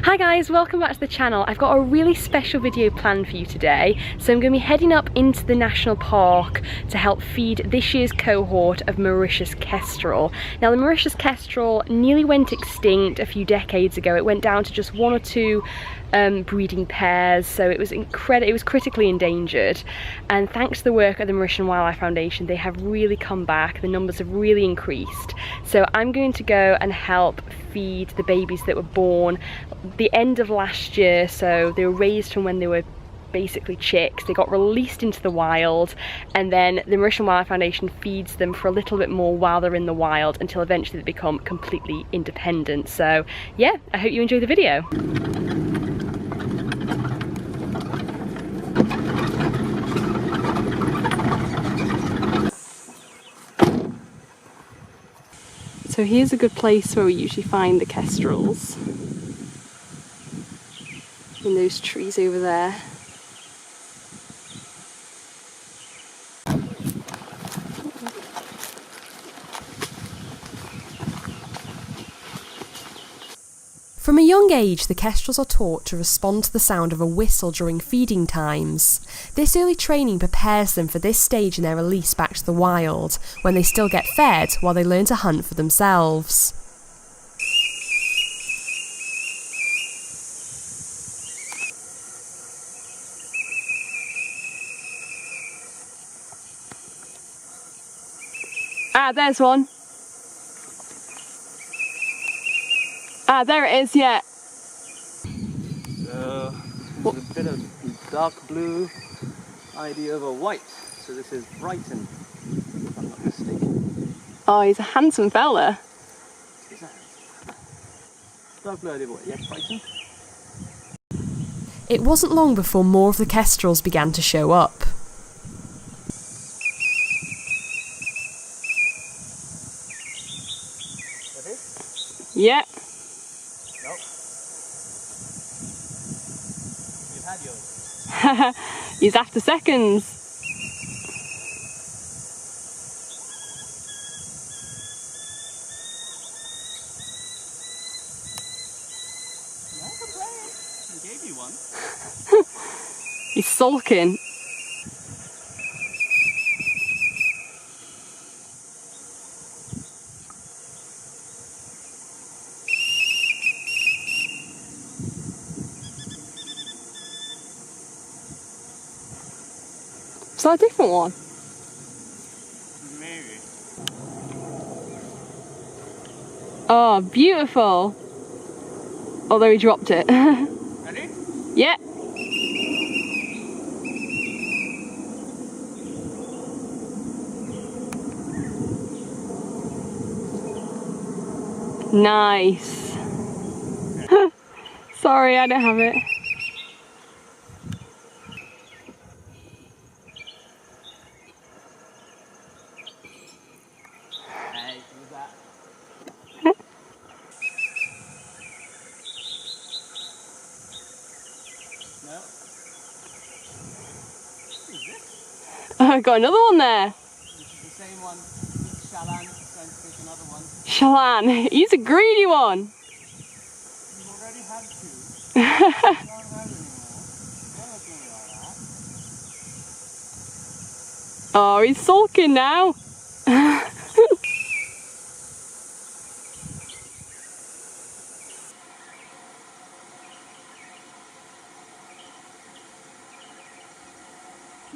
Hi guys, welcome back to the channel. I've got a really special video planned for you today. So I'm going to be heading up into the national park to help feed this year's cohort of Mauritius Kestrel. Now the Mauritius Kestrel nearly went extinct a few decades ago. It went down to just one or two breeding pairs, so it was critically endangered, and thanks to the work of the Mauritius Wildlife Foundation, they have really come back. The numbers have really increased. So I'm going to go and help feed the babies that were born the end of last year. So they were raised from when they were basically chicks. They got released into the wild, and then the Mauritius Wildlife Foundation feeds them for a little bit more while they're in the wild until eventually they become completely independent. So yeah, I hope you enjoy the video. So here's a good place where we usually find the kestrels, in those trees over there. From a young age, the kestrels are taught to respond to the sound of a whistle during feeding times. This early training prepares them for this stage in their release back to the wild, when they still get fed while they learn to hunt for themselves. Ah, there's one. Ah, there it is, yeah. So, there's a bit of dark blue idea of a white. So this is Brighton, if I'm not mistaken. Oh, he's a handsome fella. Is that dark blue idea of a white? Yes, Brighton. It wasn't long before more of the kestrels began to show up. Yep. Nope. You've had yours. He's after seconds. No complaint. I gave you one. He's sulking. Is that a different one? Maybe. Oh, beautiful. Although he dropped it. Ready? Yeah. Nice. Sorry, I don't have it. Hey, who's that? No. Who's this? Oh, I got another one there. This is the same one. Shawn is going to fish another one. Shawn, he's a greedy one. You've already had two. You don't have anymore. Don't look at me like that. Oh, he's sulking now.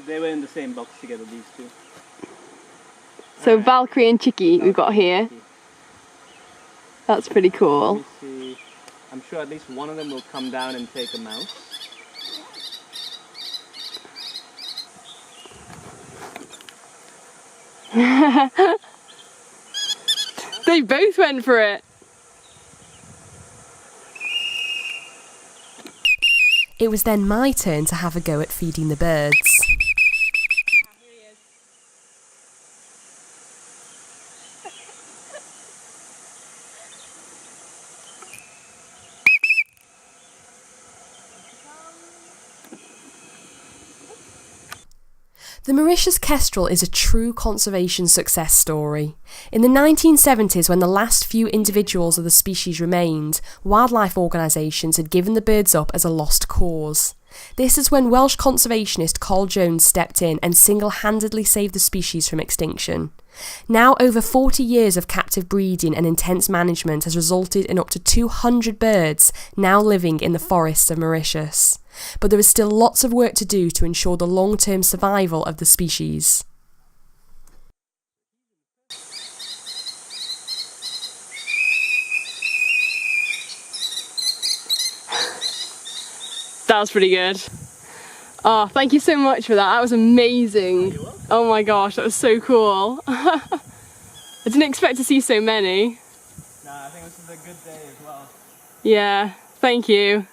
They were in the same box together, these two. So Valkyrie and Chicky we've got here. That's pretty cool. Let me see. I'm sure at least one of them will come down and take a mouse. They both went for it. It was then my turn to have a go at feeding the birds. The Mauritius Kestrel is a true conservation success story. In the 1970s, when the last few individuals of the species remained, wildlife organisations had given the birds up as a lost cause. This is when Welsh conservationist Carl Jones stepped in and single-handedly saved the species from extinction. Now, over 40 years of captive breeding and intense management has resulted in up to 200 birds now living in the forests of Mauritius. But there is still lots of work to do to ensure the long-term survival of the species. That was pretty good. Oh, thank you so much for that. That was amazing. Oh my gosh, that was so cool. I didn't expect to see so many. Nah, I think this is a good day as well. Yeah, thank you.